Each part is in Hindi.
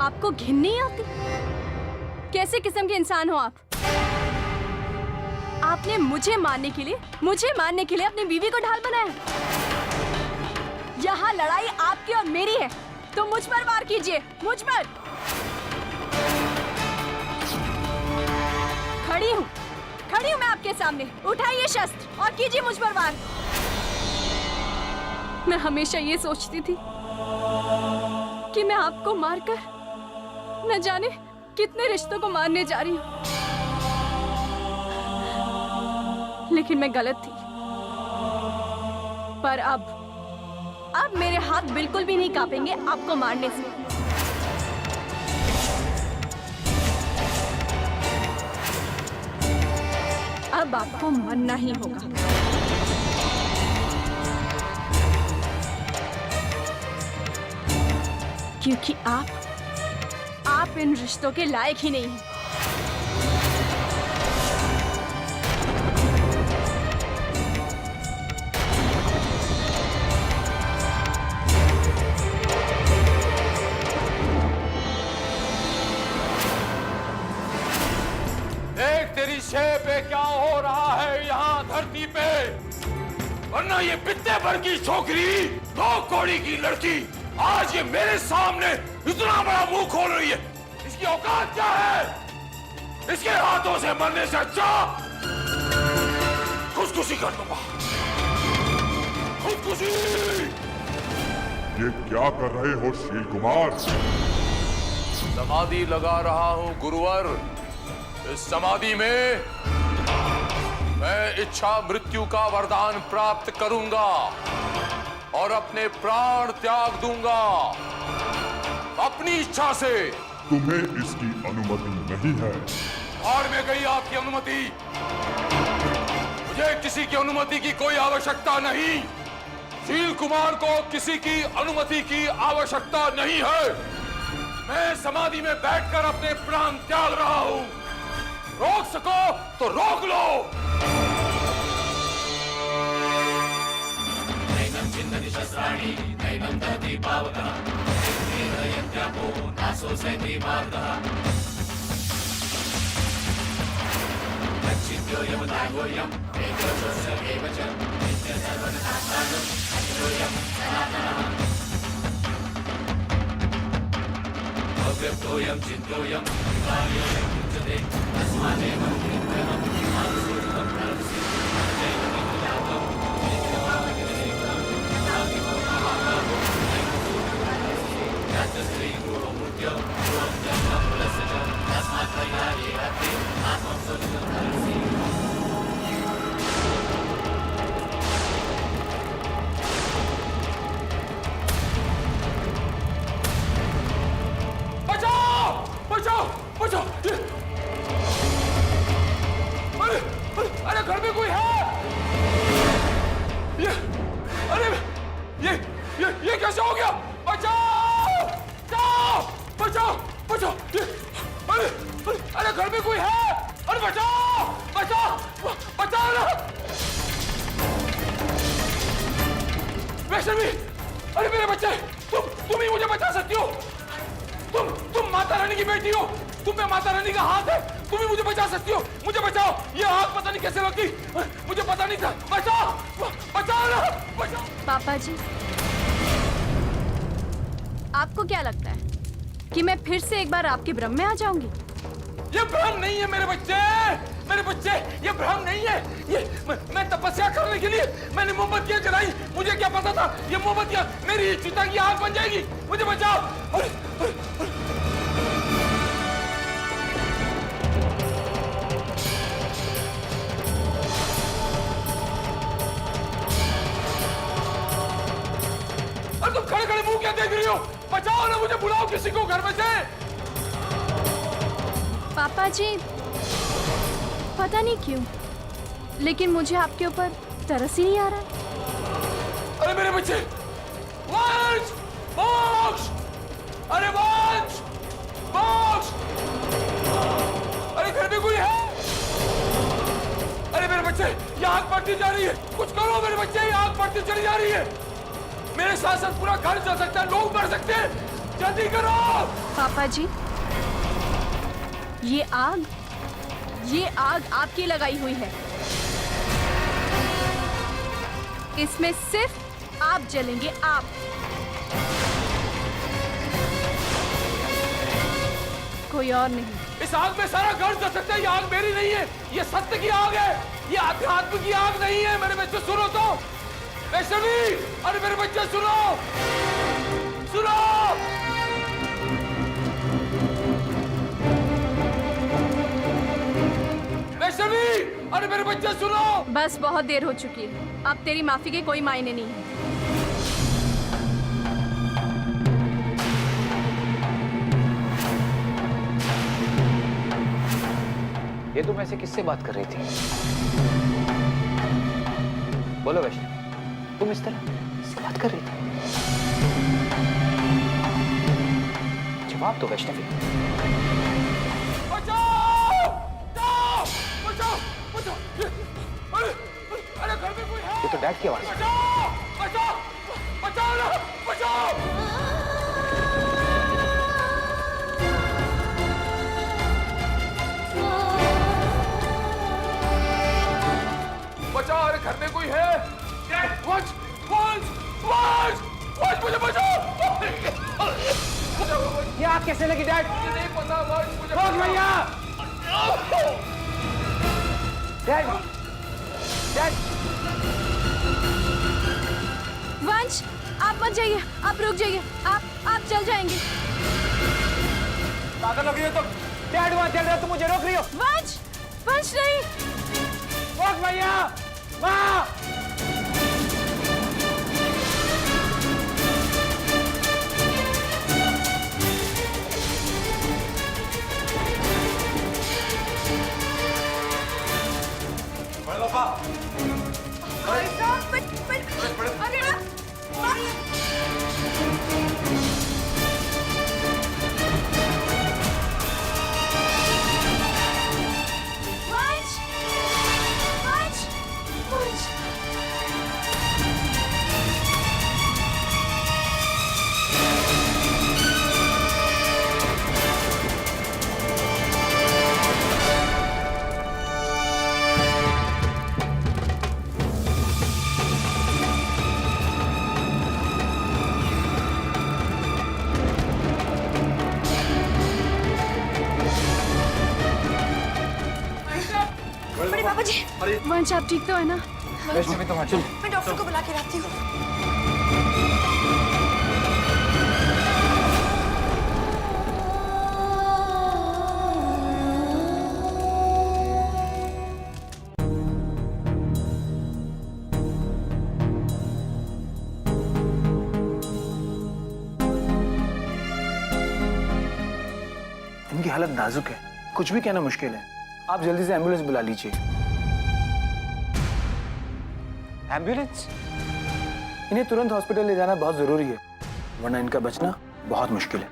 आपको घिन नहीं आती? कैसे किस्म के इंसान हो आप? आपने मुझे मारने के लिए अपनी बीवी को ढाल बनाया। यहाँ लड़ाई आपकी और मेरी है, तो मुझ पर वार कीजिए, मुझ पर। खड़ी हूँ मैं आपके सामने। उठाइए शस्त्र और कीजिए मुझ पर वार। मैं हमेशा ये सोचती थी कि मैं आपको मारकर न जाने कितने रिश्तों को मारने जा रही हूँ, लेकिन मैं गलत थी। पर अब मेरे हाथ बिल्कुल भी नहीं कांपेंगे आपको मारने से। अब आपको मरना ही होगा। क्योंकि आप इन रिश्तों के लायक ही नहीं हैं। देख तेरी शय पे क्या हो रहा है यहाँ धरती पे, वरना ये बित्ते भर की छोकरी, 2 कौड़ी की लड़की आज ये मेरे सामने इतना बड़ा मुंह खोल रही है। इसकी औकात क्या है? इसके हाथों से मरने से अच्छा खुदकुशी कर दूंगा। खुदकुशी। ये क्या कर रहे हो शील कुमार? समाधि लगा रहा हूं गुरुवर। इस समाधि में मैं इच्छा मृत्यु का वरदान प्राप्त करूंगा और अपने प्राण त्याग दूंगा अपनी इच्छा से। तुम्हें इसकी अनुमति नहीं है। और में गई आपकी अनुमति। मुझे किसी की अनुमति की कोई आवश्यकता नहीं। शील कुमार को किसी की अनुमति की आवश्यकता नहीं है। मैं समाधि में बैठकर अपने प्राण त्याग रहा हूं। रोक सको तो रोक लो। शस्त्राणि नैनं दहति पावकः यद्यापो नासो सैति मार्गः अच्छिद्यो यमनायोऽयम् एकशस्य एव च नित्यसर्वनाशानं अचिरोऽयं सनातनः अव्यक्तोऽयं चिन्तोऽयं विकार्योऽयं मुच्यते तस्मादेव निर्भयं मानसोचितं परमसि अरे घर में कोई है? ये कैसे हो गया? बचाओ! बचाओ! बचाओ! अरे घर में कोई है? अरे बचाओ! बचाओ ना! वैष्णवी! अरे मेरे बच्चे! तुम ही मुझे बचा सकती हो। तुम माता रानी की बेटी हो। तुम में माता रानी का हाथ है। तुम ही मुझे बचा सकती हो। मुझे बचाओ। ये हाथ पता नहीं कैसे लगी, मुझे पता नहीं था। बचाओ ना! बचाओ! पापा जी, आपको क्या लगता है कि मैं फिर से एक बार आपके भ्रम में आ जाऊंगी? ये भ्रम नहीं है मेरे बच्चे, ये भ्रम नहीं है। ये मैं तपस्या करने के लिए मैंने मोमबत्तियां जलाई। मुझे क्या पता था ये मोमबत्तियां मेरी चिता की आग बन जाएगी। मुझे बचाओ। अरे तुम खड़े खड़े मुंह क्या देख रही हो? बचाओ ना मुझे, बुलाओ किसी को घर में से। पापा जी, पता नहीं क्यों, लेकिन मुझे आपके ऊपर तरस ही नहीं आ रहा। अरे मेरे बच्चे, वंश! मोक्ष! अरे वंश! मोक्ष! अरे घर में कोई है? अरे मेरे बच्चे, ये आग बढ़ती जा रही है। कुछ करो मेरे बच्चे, ये आग बढ़ती चली जा रही है। मेरे साथ साथ पूरा घर जल सकता है, लोग मर सकते हैं। जल्दी करो। पापा जी, ये आग आपकी लगाई हुई है। इसमें सिर्फ आप जलेंगे, आप। कोई और नहीं। इस आग में सारा घर जल सकता है। ये आग मेरी नहीं है, ये सत्य की आग है, ये अध्यात्म की आग नहीं है। मेरे बच्चे सुनो तो, वैष्णवी, अरे मेरे बच्चे सुनो, सुनो। वैष्णवी, अरे मेरे बच्चे सुनो। बस बहुत देर हो चुकी है, अब तेरी माफी के कोई मायने नहीं है। ये तुम ऐसे किससे बात कर रही थी? बोलो वैष्णवी, तुम इस तरह किससे बात कर रही थी? जवाब दो वैष्णवी। बचाओ! बचाओ! बचाओ! बचाओ! अरे अरे घर में कोई है? ये तो डैड की आवाज है। बचाओ! बचाओ! बचाओ ना! बचाओ! बचाओ! अरे घर में कोई है? वंश! वंश! वंश! वंश, मुझे बचाओ! ये आग कैसे लगी डैड? मुझे नहीं पता वंश, मुझे रोक भैया! डैड! डैड! वंश, आप मत जाइए, आप रुक जाइए, आप चल जाएंगे। पागल हो गई हो तुम? डैड वहां चल रहा है, तुम मुझे रोक रही हो? वंश, वंश नहीं। रोक भैया! माँ! वंश, वंश, वंश। बड़े पापा जी, वंश, आप ठीक तो है ना? वैष्णवी तुम चलो। मैं डॉक्टर को बुला के लाती हूँ। इनकी हालत नाजुक है, कुछ भी कहना मुश्किल है। आप जल्दी से एम्बुलेंस बुला लीजिए। एम्बुलेंस? इन्हें तुरंत हॉस्पिटल ले जाना बहुत जरूरी है, वरना इनका बचना बहुत मुश्किल है।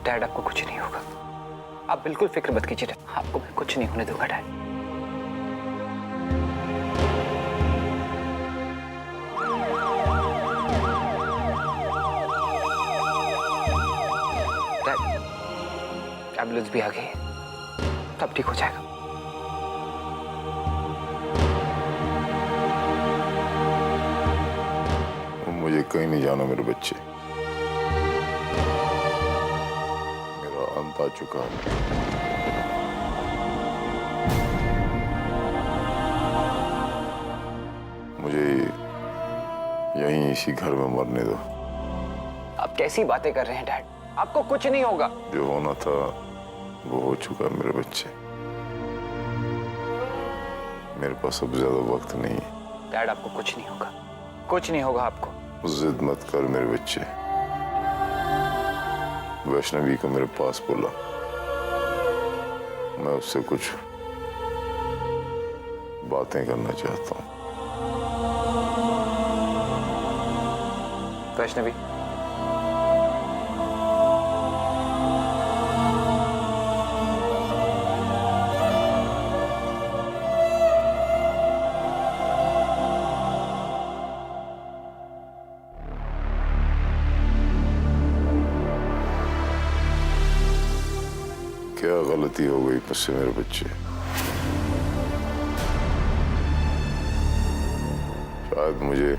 डैड, आपको कुछ नहीं होगा, आप बिल्कुल फिक्र मत कीजिए। आपको मैं कुछ नहीं होने दूंगा डैड। डैड, एम्बुलेंस भी आ गई है, तब ठीक हो जाएगा। मुझे कहीं नहीं जाना मेरे बच्चे, मेरा अंत आ चुका है। मुझे यहीं इसी घर में मरने दो। आप कैसी बातें कर रहे हैं डैड? आपको कुछ नहीं होगा। जो होना था वो हो चुका है मेरे बच्चे। मेरे पास अब ज्यादा वक्त नहीं है। डैड, आपको कुछ नहीं होगा, कुछ नहीं होगा आपको। जिद मत कर मेरे बच्चे। वैष्णवी को मेरे पास बुला, मैं उससे कुछ बातें करना चाहता हूँ। वैष्णवी, गलती हो गई मुझसे मेरे बच्चे। शायद मुझे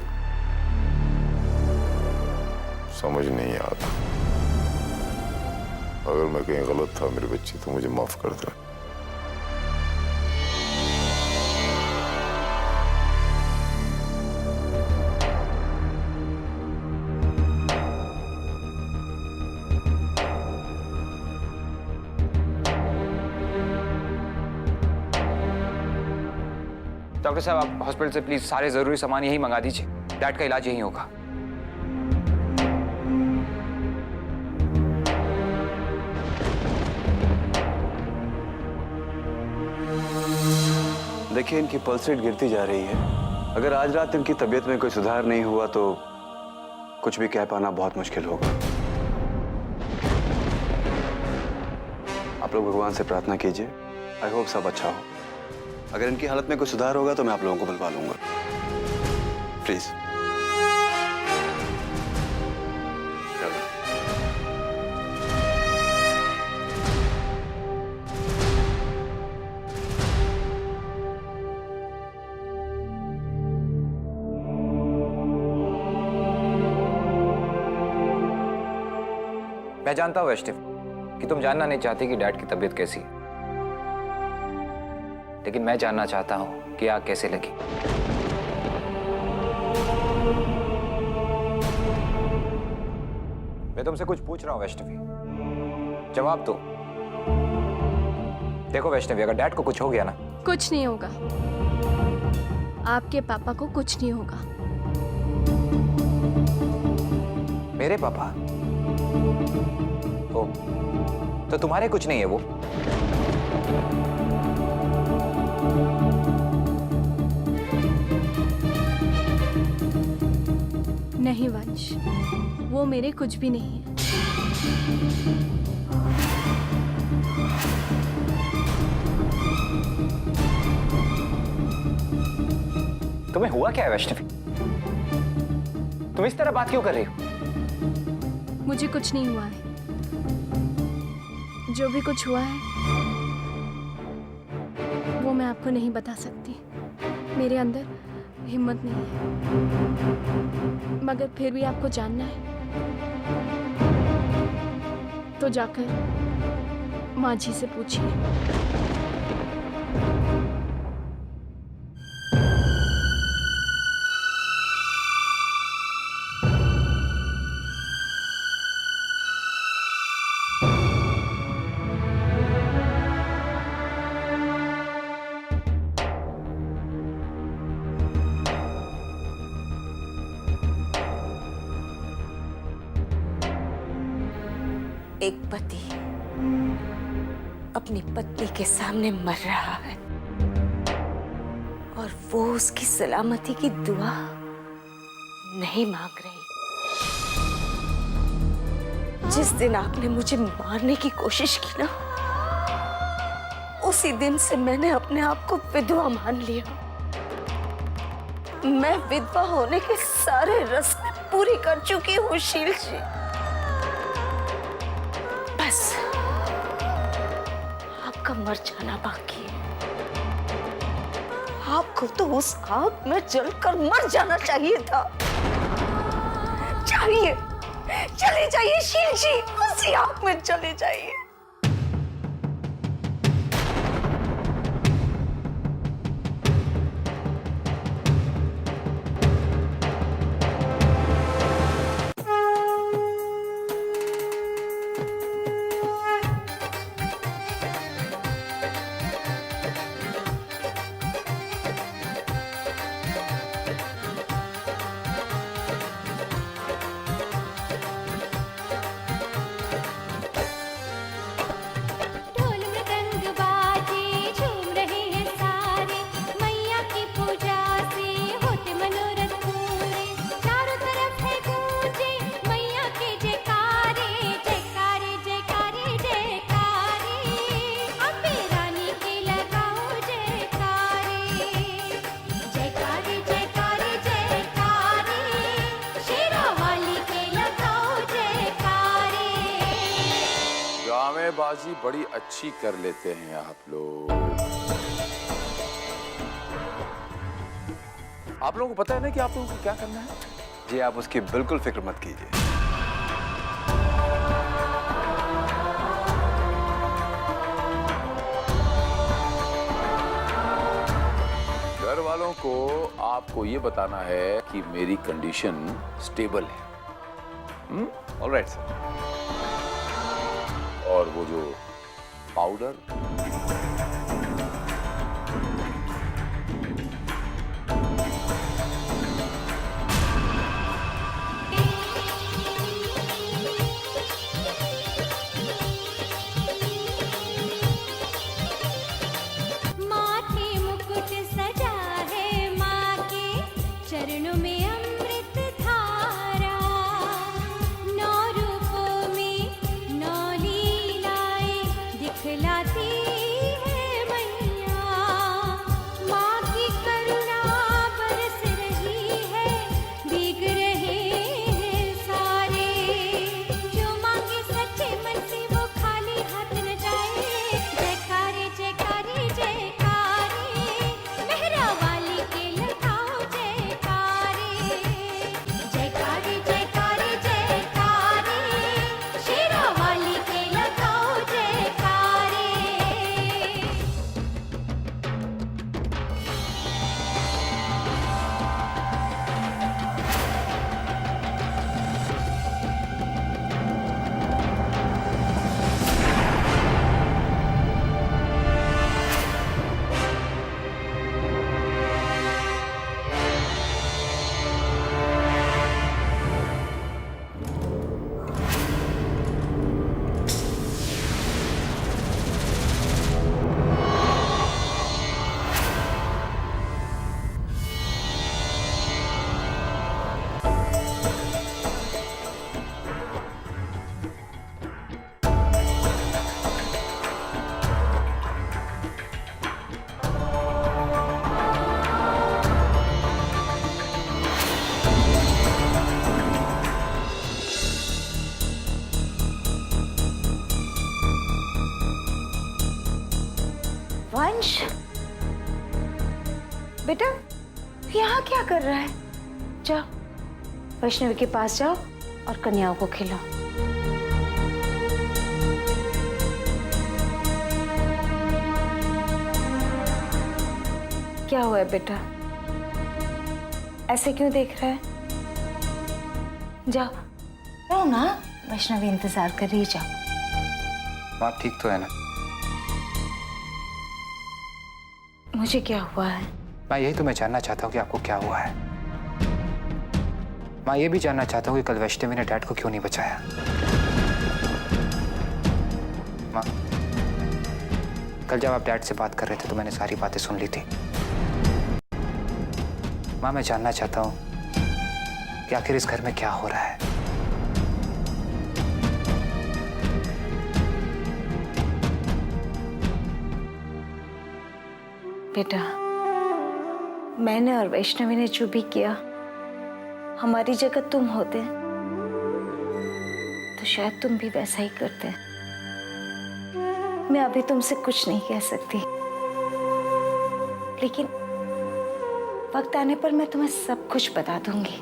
समझ नहीं आता। अगर मैं कहीं गलत था मेरे बच्चे तो मुझे माफ कर दे। डॉक्टर साहब आप हॉस्पिटल से प्लीज सारे जरूरी सामान यही मंगा दीजिए। डैड का इलाज यहीं होगा। देखिए इनकी पल्स रेट गिरती जा रही है। अगर आज रात इनकी तबीयत में कोई सुधार नहीं हुआ तो कुछ भी कह पाना बहुत मुश्किल होगा। आप लोग भगवान से प्रार्थना कीजिए। आई होप सब अच्छा हो। अगर इनकी हालत में कोई सुधार होगा तो मैं आप लोगों को बुलवा लूंगा। प्लीज। मैं जानता हूँ वैष्णव कि तुम जानना नहीं चाहती कि डैड की तबीयत कैसी है, लेकिन मैं जानना चाहता हूँ कि आग कैसे लगी। मैं तुमसे कुछ पूछ रहा हूँ वैष्णवी, जवाब दो। देखो वैष्णवी, अगर डैड को कुछ हो गया ना। कुछ नहीं होगा, आपके पापा को कुछ नहीं होगा। मेरे पापा? ओ, तो तुम्हारे कुछ नहीं है वो? नहीं वंश, वो मेरे कुछ भी नहीं है। तुम्हें हुआ क्या है वैष्णवी? तुम इस तरह बात क्यों कर रही हो? मुझे कुछ नहीं हुआ है। जो भी कुछ हुआ है वो मैं आपको नहीं बता सकती। मेरे अंदर हिम्मत नहीं है। मगर फिर भी आपको जानना है तो जाकर माँ जी से पूछिए। एक पति अपनी पत्नी के सामने मर रहा है और वो उसकी सलामती की दुआ नहीं मांग रही। जिस दिन आपने मुझे मारने की कोशिश की ना, उसी दिन से मैंने अपने आप को विधवा मान लिया। मैं विधवा होने के सारे रस्म पूरी कर चुकी हूँ शील जी। बस आपका मर जाना बाकी है। आपको तो उस आग में जलकर मर जाना चाहिए था। चाहिए, चले जाइए शील जी, उसी आग में चले जाइए। बल्लेबाजी बड़ी अच्छी कर लेते हैं आप लोग। आप लोगों को पता है ना कि आप लोगों को क्या करना है? जी आप उसकी बिल्कुल फिक्र मत कीजिए। घर वालों को आपको ये बताना है कि मेरी कंडीशन स्टेबल है। Alright sir. और वो जो पाउडर, माथे मुकुट सजा है माँ के चरणों में अमृत धारा, नौ रूपों में नौ लीलाएं दिखलाती है मैया। माँ की करुणा बरस रही है, भीग रहे हैं सारे, जो मांगे सच्चे मन से वो खाली हाथ न जाए। जयकारे जयकारे जयकारे, मेहरा वाली के लगाओ जयकारे। जयकारे जयकारे जयकारे, शेरा वाली के लगाओ जयकारे। वंश, बेटा यहाँ क्या कर रहा है? जाओ वैष्णवी के पास जाओ और कन्याओं को खिलाओ। क्या हुआ है बेटा? ऐसे क्यों देख रहा है? जाओ जाओ ना, वैष्णवी इंतजार कर रही है, जाओ। आप ठीक तो है ना? मुझे क्या हुआ है? माँ यही तो मैं जानना चाहता हूँ कि आपको क्या हुआ है। माँ ये भी जानना चाहता हूँ कि कल वैष्णवी ने डैड को क्यों नहीं बचाया। माँ कल जब आप डैड से बात कर रहे थे तो मैंने सारी बातें सुन ली थी। माँ मैं जानना चाहता हूँ कि आखिर इस घर में क्या हो रहा है। बेटा मैंने और वैष्णवी ने जो भी किया, हमारी जगह तुम होते तो शायद तुम भी वैसा ही करते। मैं अभी तुमसे कुछ नहीं कह सकती, लेकिन वक्त आने पर मैं तुम्हें सब कुछ बता दूंगी।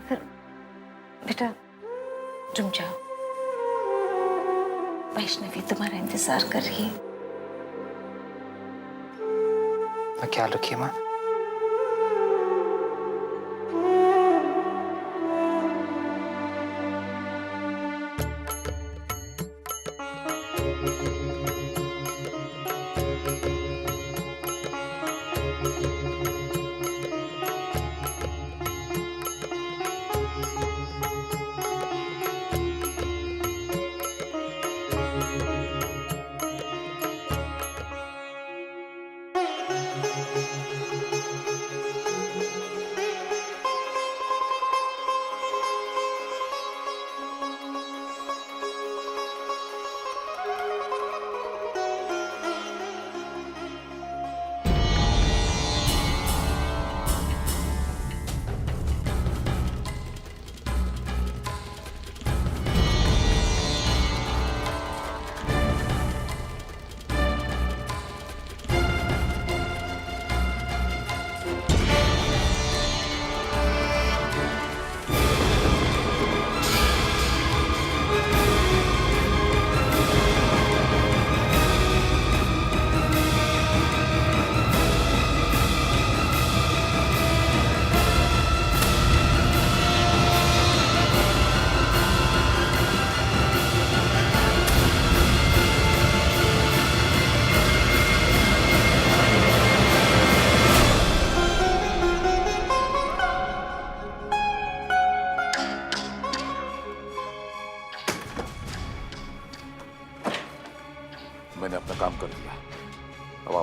फिर बेटा तुम जाओ, वैष्णवी तुम्हारा इंतजार कर रही है। ख्याल रखिए माँ।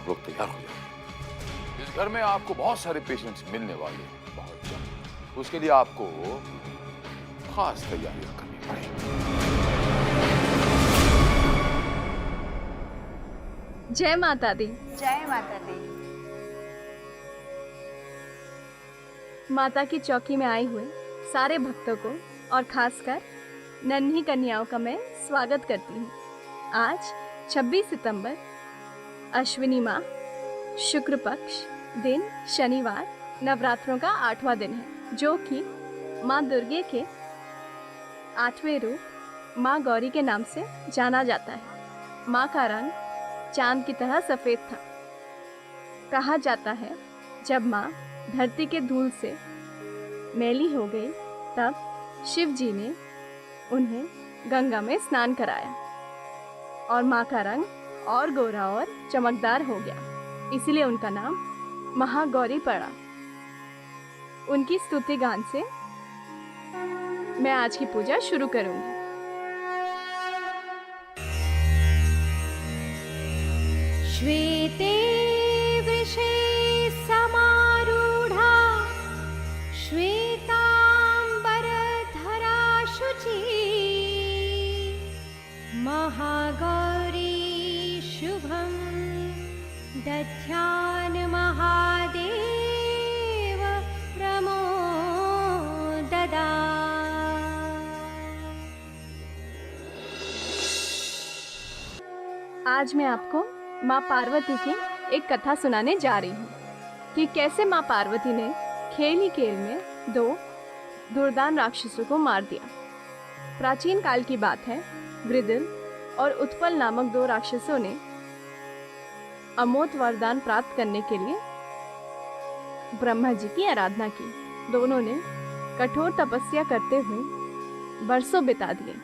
आप लोग तैयार हो जाइए। इस घर में आपको बहुत सारे पेशेंट्स मिलने वाले हैं बहुत जल्द। उसके लिए आपको खास तैयारियां करनी पड़ेगी। जय माता दी। जय माता दी। माता की चौकी में आए हुए सारे भक्तों को और खासकर नन्ही कन्याओं का मैं स्वागत करती हूँ। आज 26 सितंबर अश्विनी माह शुक्र पक्ष दिन शनिवार नवरात्रों का 8वां दिन है, जो कि माँ दुर्गे के 8वें रूप माँ गौरी के नाम से जाना जाता है। माँ का रंग चांद की तरह सफ़ेद था। कहा जाता है जब माँ धरती के धूल से मैली हो गई तब शिव जी ने उन्हें गंगा में स्नान कराया और माँ का रंग और गोरा और चमकदार हो गया, इसलिए उनका नाम महागौरी पड़ा। उनकी स्तुति गान से मैं आज की पूजा शुरू करूंगी। श्वेते वृषे समारूढ़ा श्वेतांबरधरा शुचि महागौरी शुभं दध्यान महादेव प्रमोददा। आज मैं आपको माँ पार्वती की एक कथा सुनाने जा रही हूँ कि कैसे माँ पार्वती ने खेल ही खेल में 2 दुर्दान राक्षसों को मार दिया। प्राचीन काल की बात है। वृदिल और उत्पल नामक 2 राक्षसों ने अमोघ वरदान प्राप्त करने के लिए ब्रह्मा जी की आराधना की। दोनों ने कठोर तपस्या करते हुए बरसों बिता दिए।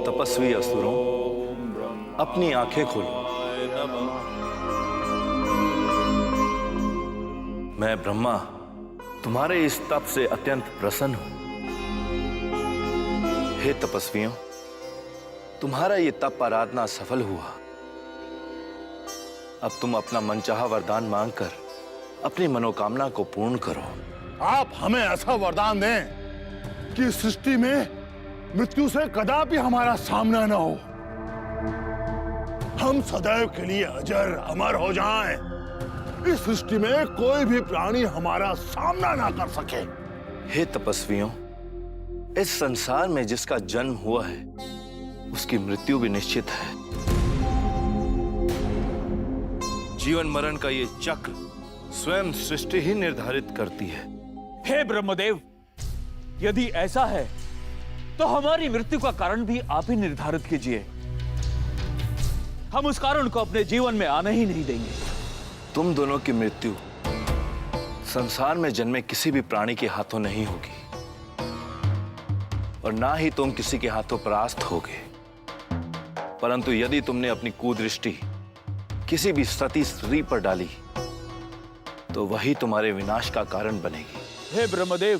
तपस्वी असुरों, अपनी आंखें खोलो। मैं ब्रह्मा तुम्हारे इस तप से अत्यंत प्रसन्न हूं। हे तपस्वियों, तुम्हारा ये तप आराधना सफल हुआ। अब तुम अपना मनचाहा वरदान मांगकर अपनी मनोकामना को पूर्ण करो। आप हमें ऐसा वरदान दें कि सृष्टि में मृत्यु से कदापि हमारा सामना न हो। हम सदैव के लिए अजर अमर हो जाएं। इस सृष्टि में कोई भी प्राणी हमारा सामना ना कर सके। हे तपस्वियों, इस संसार में जिसका जन्म हुआ है उसकी मृत्यु भी निश्चित है। जीवन मरण का ये चक्र स्वयं सृष्टि ही निर्धारित करती है। हे ब्रह्मदेव, यदि ऐसा है तो हमारी मृत्यु का कारण भी आप ही निर्धारित कीजिए। हम उस कारण को अपने जीवन में आने ही नहीं देंगे। तुम दोनों की मृत्यु संसार में जन्मे किसी भी प्राणी के हाथों नहीं होगी और ना ही तुम किसी के हाथों परास्त होगे। परंतु यदि तुमने अपनी कुदृष्टि किसी भी सती स्त्री पर डाली तो वही तुम्हारे विनाश का कारण बनेगी। हे ब्रह्मदेव,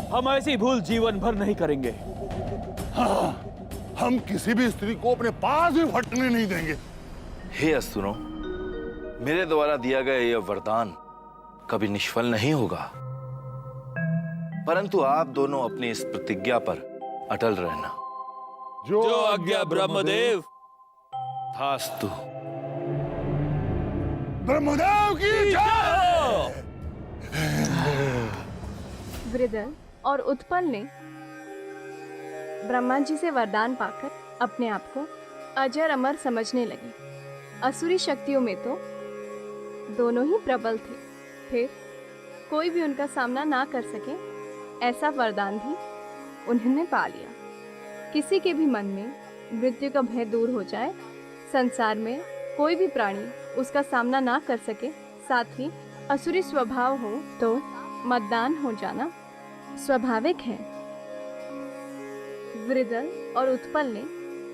हम ऐसी भूल जीवन भर नहीं करेंगे। हाँ, हम किसी भी स्त्री को अपने पास भी फटने नहीं देंगे। हे असुरों, मेरे द्वारा दिया गया यह वरदान कभी निष्फल नहीं होगा, परंतु आप दोनों अपनी इस प्रतिज्ञा पर अटल रहना। जो आज्ञा ब्रह्मदेव। थास्तु। ब्रह्मदेव की जय। वृदिल और उत्पल ने ब्रह्मा जी से वरदान पाकर अपने आप को अजर अमर समझने लगे। असुरी शक्तियों में तो दोनों ही प्रबल थे, फिर कोई भी उनका सामना ना कर सके ऐसा वरदान भी उन्होंने पा लिया। किसी के भी मन में मृत्यु का भय दूर हो जाए, संसार में कोई भी प्राणी उसका सामना ना कर सके, साथ ही असुरी स्वभाव हो तो मतदान हो जाना स्वाभाविक है। वृदल और उत्पल ने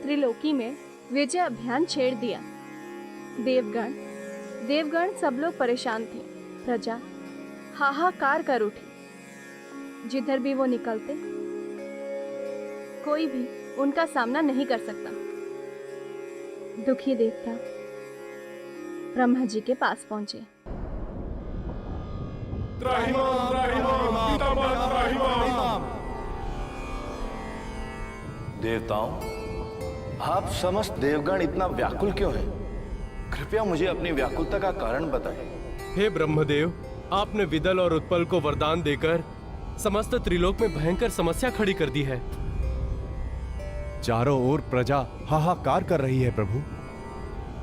त्रिलोकी में विजय अभियान छेड़ दिया। देवगण सब लोग परेशान थे। प्रजा हाहाकार कर उठी। जिधर भी वो निकलते कोई भी उनका सामना नहीं कर सकता। दुखी देवता ब्रह्मा जी के पास पहुंचे। देवताओं, आप समस्त देवगण इतना व्याकुल क्यों हैं? कृपया मुझे अपनी व्याकुलता का कारण बताएं। हे ब्रह्मदेव, आपने विदल और उत्पल को वरदान देकर समस्त त्रिलोक में भयंकर समस्या खड़ी कर दी है। चारों ओर प्रजा हाहाकार कर रही है प्रभु।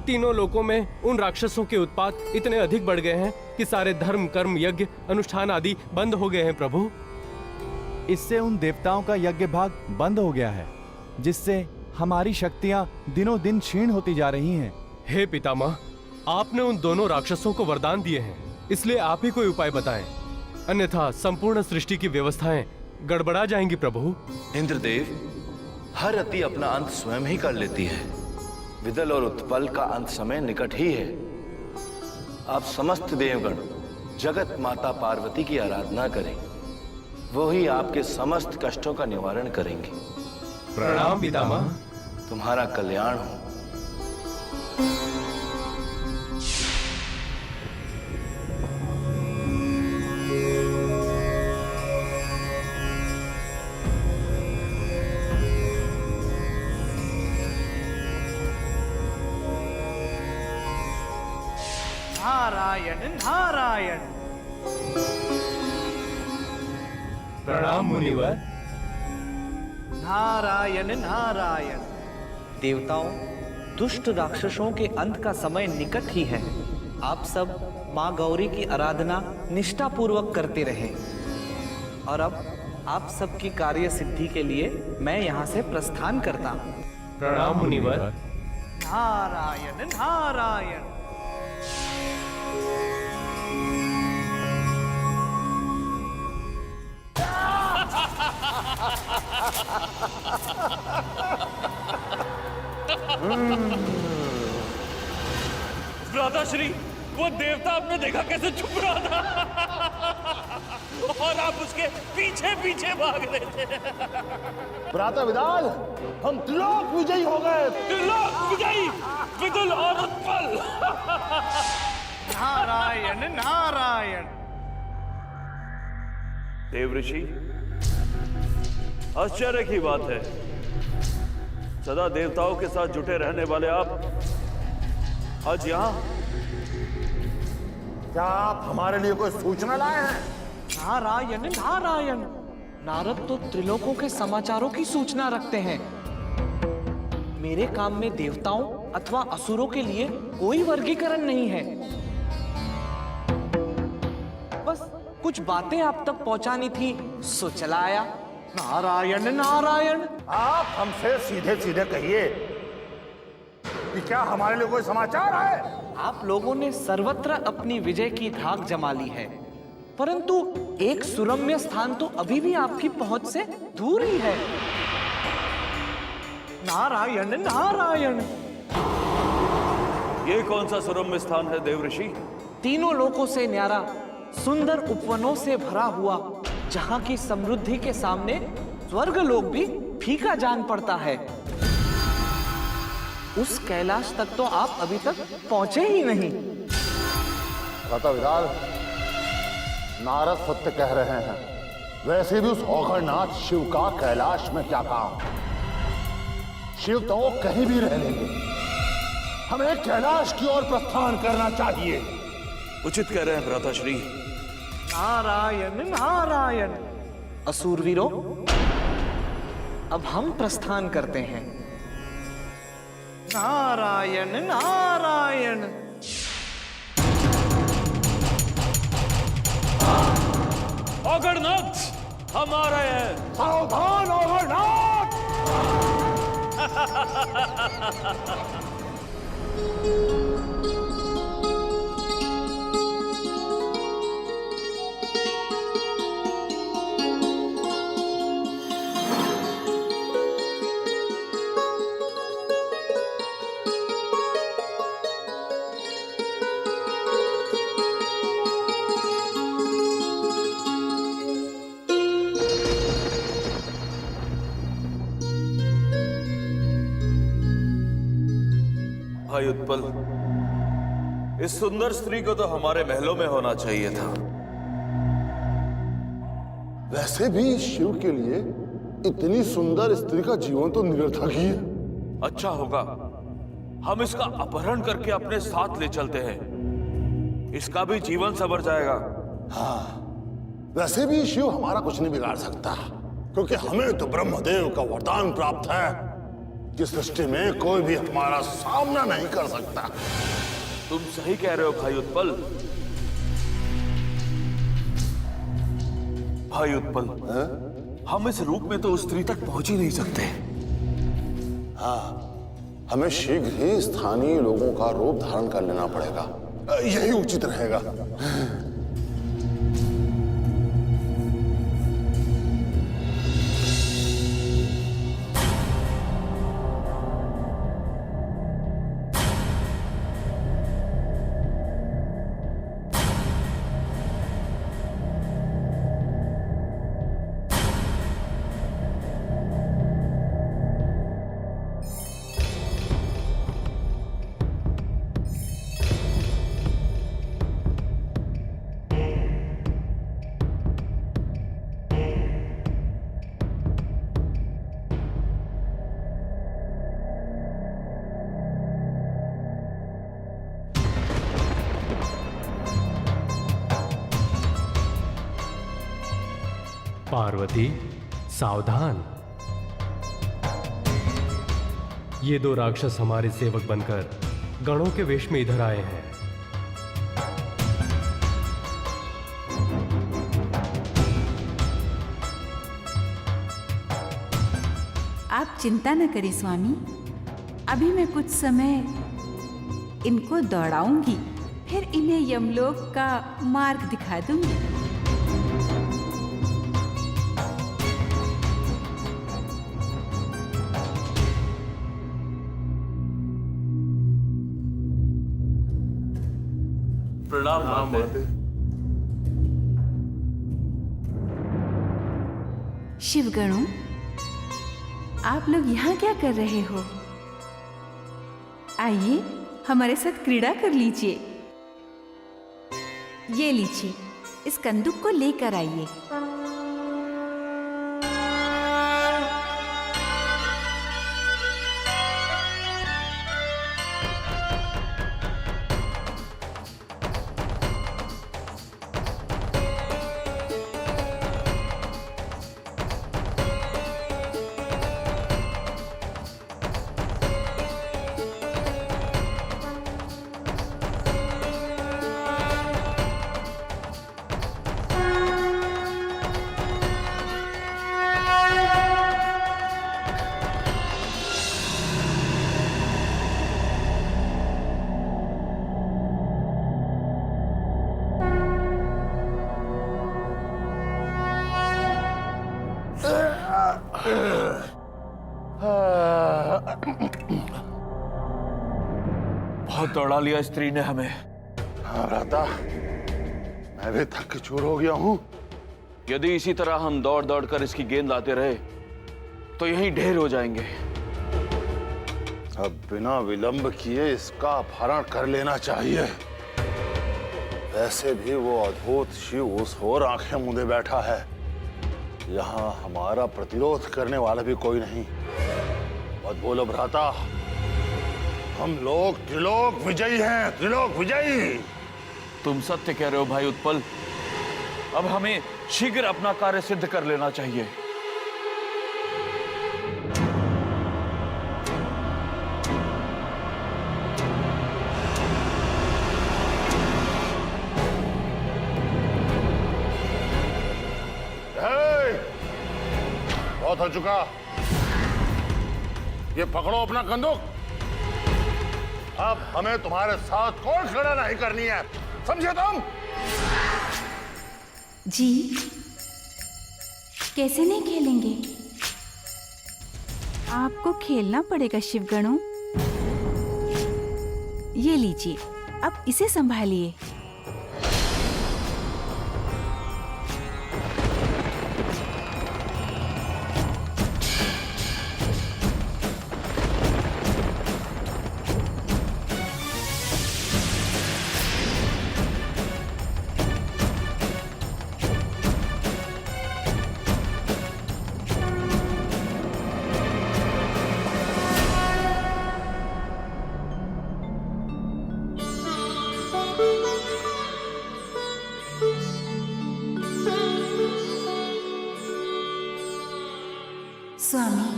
तीनों लोकों में उन राक्षसों के उत्पात इतने अधिक बढ़ गए हैं कि सारे धर्म, कर्म, यज्ञ, अनुष्ठान आदि बंद हो गए हैं प्रभु। इससे उन देवताओं का यज्ञ भाग बंद हो गया है, जिससे हमारी शक्तियां दिनों दिन क्षीण होती जा रही हैं। हे पितामह, आपने उन दोनों राक्षसों को वरदान दिए हैं, इसलिए आप ही कोई उपाय बताएं, अन्यथा संपूर्ण सृष्टि की व्यवस्थाएं गड़बड़ा जाएंगी प्रभु। इंद्रदेव, हर अति अपना अंत स्वयं ही कर लेती है। विदल और उत्पल का अंत समय निकट ही है। आप समस्त देवगण जगत माता पार्वती की आराधना करें, वो ही आपके समस्त कष्टों का निवारण करेंगे। प्रणाम पितामह। तुम्हारा कल्याण हो। नारायण नारायण। प्रणाम मुनिवर। नारायण नारायण। देवताओं, दुष्ट राक्षसों के अंत का समय निकट ही है। आप सब माँ गौरी की आराधना निष्ठा पूर्वक करते रहे। और अब आप सबकी कार्य सिद्धि के लिए मैं यहाँ से प्रस्थान करता हूँ। प्रणाम मुनिवर। नारायण नारायण। भ्राताश्री, वो देवता आपने देखा कैसे छुप रहा था और आप उसके पीछे पीछे भाग रहे थे। भ्राता विदाल, हम त्रिलोक विजयी हो गए। त्रिलोक विजयी, विदुल और उत्पल। नारायण नारायण। देव ऋषि, आश्चर्य की बात है, सदा देवताओं के साथ जुटे रहने वाले आप आज यहाँ? क्या आप हमारे लिए कोई सूचना लाए हैं? नारायण नारायण। नारद तो त्रिलोकों के समाचारों की सूचना रखते हैं। मेरे काम में देवताओं अथवा असुरों के लिए कोई वर्गीकरण नहीं है। बस कुछ बातें आप तक पहुंचानी थी, सो चला आया। नारायण नारायण। आप हमसे सीधे सीधे कहिए कि क्या हमारे लिए कोई समाचार है? आप लोगों ने सर्वत्र अपनी विजय की धाक जमा ली है, परंतु एक सुरम्य स्थान तो अभी भी आपकी पहुंच से दूर ही है। नारायण नारायण। ये कौन सा सुरम्य स्थान है देव ऋषि? तीनों लोकों से न्यारा, सुंदर उपवनों से भरा हुआ, जहां की समृद्धि के सामने स्वर्ग लोक भी फीका जान पड़ता है। उस कैलाश तक तो आप अभी तक पहुंचे ही नहीं। भ्राता विदाल, नारद सत्य कह रहे हैं। वैसे भी उस औघड़नाथ शिव का कैलाश में क्या काम? शिव तो कहीं भी रह लेंगे, हमें कैलाश की ओर प्रस्थान करना चाहिए। उचित कह रहे हैं भ्राताश्री। नारायण नारायण। असुरवीरों, अब हम प्रस्थान करते हैं। नारायण नारायण। औघड़नाथ, हम आ रहे हैं। सावधान औघड़नाथ! भाई उत्पल, इस सुंदर स्त्री को तो हमारे महलों में होना चाहिए था। वैसे भी शिव के लिए इतनी सुंदर स्त्री का जीवन तो निरर्थक ही है। अच्छा होगा हम इसका अपहरण करके अपने साथ ले चलते हैं, इसका भी जीवन संवर जाएगा। हाँ, वैसे भी शिव हमारा कुछ नहीं बिगाड़ सकता, क्योंकि हमें तो ब्रह्मदेव का वरदान प्राप्त है कि सृष्टि में कोई भी हमारा सामना नहीं कर सकता। तुम सही कह रहे हो भाई उत्पल। भाई उत्पल, हम इस रूप में तो उस स्त्री तक पहुंच ही नहीं सकते। हाँ, हमें शीघ्र ही स्थानीय लोगों का रूप धारण कर लेना पड़ेगा, यही उचित रहेगा। पार्वती, सावधान। ये दो राक्षस हमारे सेवक बनकर गणों के वेश में इधर आए हैं। आप चिंता न करें स्वामी, अभी मैं कुछ समय इनको दौड़ाऊंगी, फिर इन्हें यमलोक का मार्ग दिखा दूंगी। प्रणाम माते। शिवगणों, आप लोग यहाँ क्या कर रहे हो? आइए हमारे साथ क्रीड़ा कर लीजिए। ये लीजिए, इस कंदूक को लेकर आइए। बहुत दौड़ा लिया स्त्री ने हमें। हाँ भ्राता, मैं भी थक चूर हो गया हूँ। यदि इसी तरह हम दौड़ दौड़ कर इसकी गेंद लाते रहे तो यहीं ढेर हो जाएंगे। अब बिना विलंब किए इसका अपहरण कर लेना चाहिए। वैसे भी वो अद्भुत शिव उस ओर आंखें मूंदे बैठा है, यहाँ हमारा प्रतिरोध करने वाला भी कोई नहीं। मत बोलो भ्राता, हम लोग त्रिलोक विजयी हैं, त्रिलोक विजयी। तुम सत्य कह रहे हो भाई उत्पल। अब हमें शीघ्र अपना कार्य सिद्ध कर लेना चाहिए। बहुत हो चुका, ये पकड़ो अपना बंदूक। अब हमें तुम्हारे साथ कोई खड़ा नहीं करनी है, समझे तुम? जी कैसे नहीं खेलेंगे? आपको खेलना पड़ेगा शिवगणों। ये लीजिए, अब इसे संभालिए। स्वामी,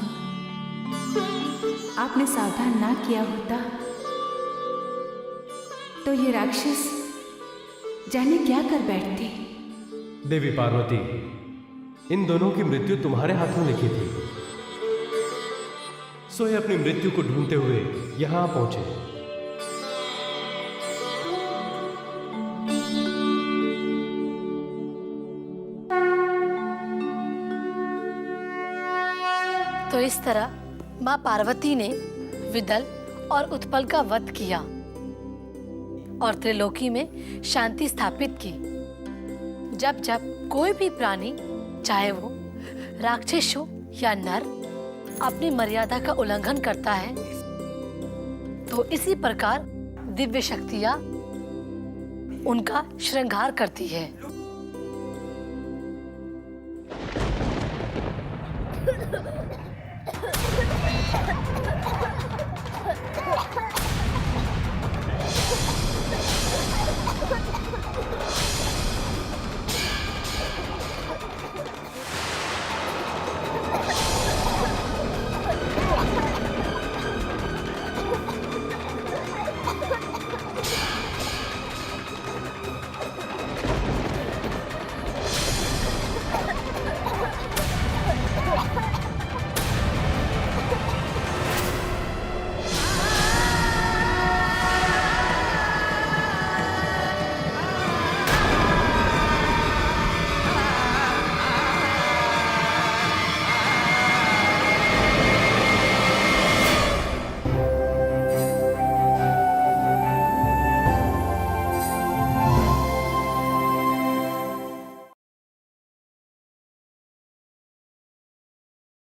आपने सावधान ना किया होता तो ये राक्षस जाने क्या कर बैठते। देवी पार्वती, इन दोनों की मृत्यु तुम्हारे हाथों लिखी थी, सो ये अपनी मृत्यु को ढूंढते हुए यहां पहुंचे। तो इस तरह माँ पार्वती ने विदल और उत्पल का वध किया और त्रिलोकी में शांति स्थापित की। जब जब कोई भी प्राणी, चाहे वो राक्षस हो या नर, अपनी मर्यादा का उल्लंघन करता है तो इसी प्रकार दिव्य शक्तियां उनका श्रृंगार करती है।